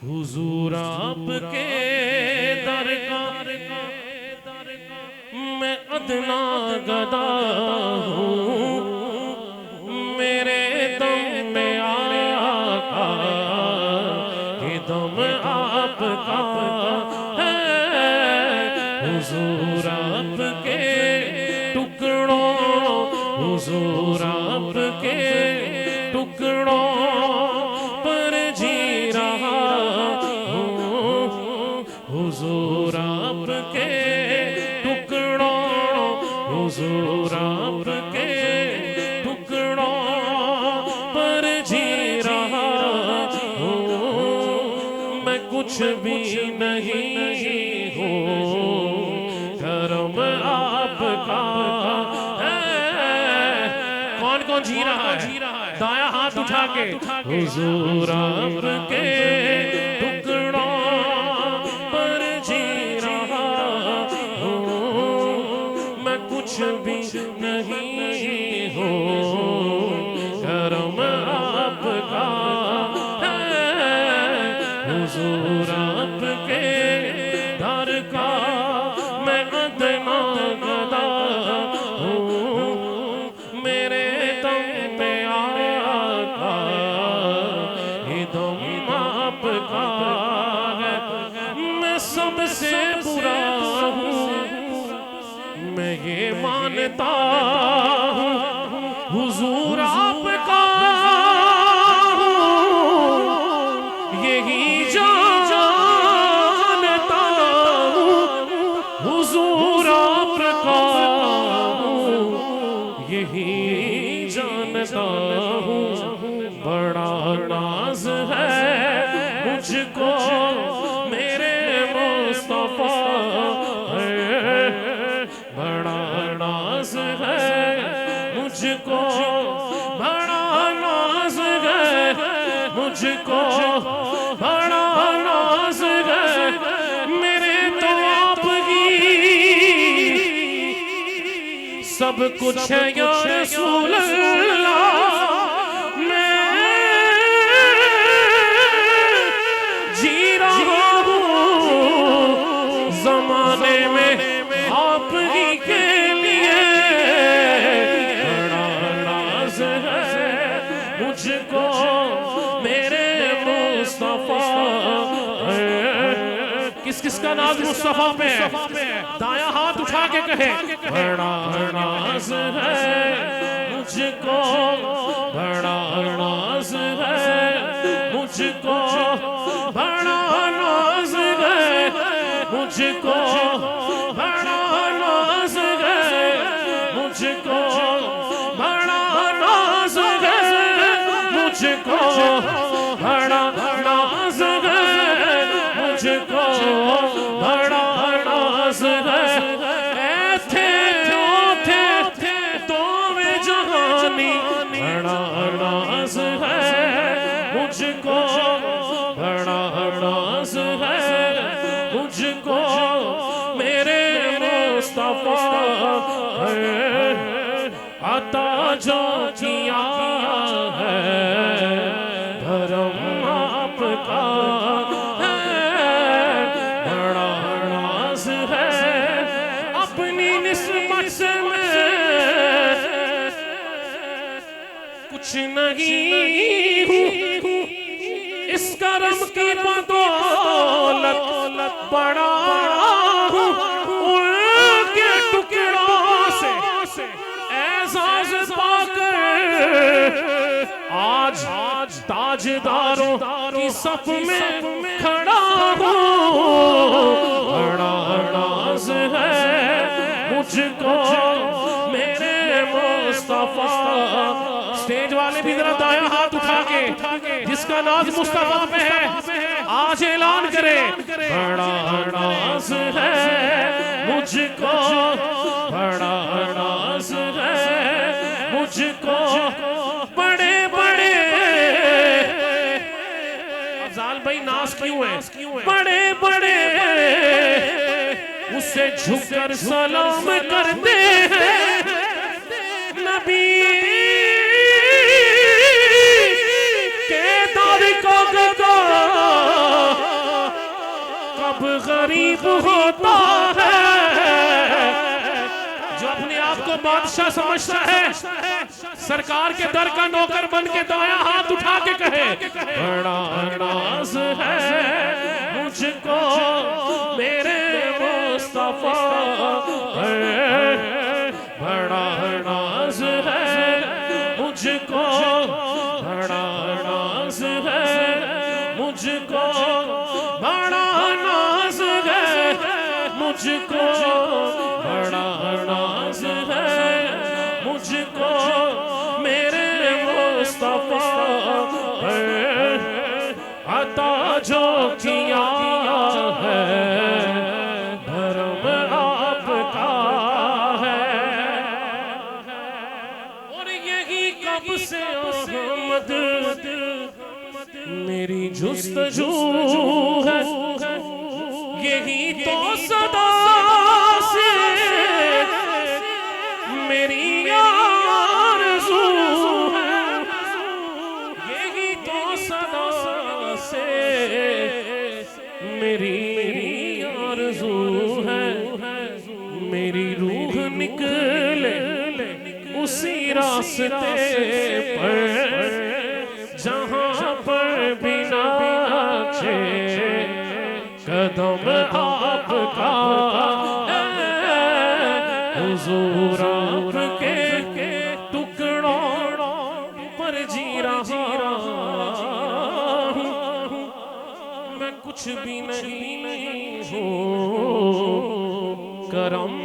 हुजूर आपके दर का मैं अदना गदा हूँ, मेरे दम में आका ये दम आपका है। हुजूर आपके टुकड़ों, हुजूर आपके टुकड़ों पर जी रहा हूँ। हुजूर आपके टुकड़ों, हुजूर आपके टुकड़ों पर जी रहा हूँ। मैं कुछ भी नहीं हूँ, करम आपका है। कौन कौन जी रहा है? दाया हाथ उठा के हुजूर आपके टुकड़ों पर जी रहा हूँ। मैं कुछ भी नहीं हूँ, करम आपका है। हुजूर आपके दर का मैं अदना गदा हूँ, मेरे दम में आका ये दम आपका है। मैं सबसे बुरा हूँ, मैं ये मानता हूँ, हुजूर आपका यही जानता हूँ, हुजूर आपका यही जानता हूँ। बड़ा नाज है मुझको मेरे मुस्तफा है, बड़ा नाज है मुझको, बड़ा नाज है मुझको, बड़ा नाज है मेरे तो आपकी सब कुछ है या रसूल अल्लाह। मैं जी रहा हूँ ज़माने में आप ही के लिए। बड़ा नाज है मुझको मेरे मुस्तफा है। किस किस का नाज मुस्तफा पे है? दाया हाथ उठा के कहे बड़ा नाज है मुझको, बड़ा नाज है मुझको, बड़ा नाज है मुझको, बड़ा नाज है मुझको, बड़ा नाज है मुझको, बड़ा नाज है मुझको, बड़ा नाज है। ऐथे थे तो में जहानी, बड़ा नाज है मुझको, बड़ा नाज है मुझको मेरे मुस्तफा है। अता जो किया है धर्म आपका है, बड़ा नाज है अपनी निस्बत से मैं कुछ नहीं हूँ। इस करम की बदौलत बड़ा हूँ, उनके टुकड़ों से एजाज पाकर आज ताजदारों की सफ में खड़ा हूँ। बड़ा नाज है मुझको मेरे मुस्तफा। स्टेज वाले भी जरा दाया हाथ उठा के जिसका नाज मुस्तफा पे है आज ऐलान करे बड़ा नाज है मुझको, बड़ा नाज है मुझको। बड़े बड़े अफजाल भाई नाज क्यों है? बड़े बड़े उसे झुककर सलाम करते हैं नबी के दर को गरीब होता है, जो अपने आप को बादशाह समझता है, सरकार के दर का नौकर बन के दाया हाथ उठा के कहे बड़ा नाज है मुझको मेरे मुस्तफा, बड़ा नाज है मुझको, बड़ा नाज है मुझको, बड़ा नाज है मुझको, बड़ा नाज है मुझको मेरे मुस्तफा, अता जो किया है धर्म आपका है। और यही कब से अहमद मेरी जुस्तजू है, यही तो सदा से मेरी आरज़ू है, यही तो सदा से मेरी आरज़ू है। मेरी रूह निकले उसी रास्ते पर जहाँ पर बिना कदम आपका हुजूर आपके टुकड़ों पर जी रहा हूँ, मैं कुछ भी नहीं हूँ करम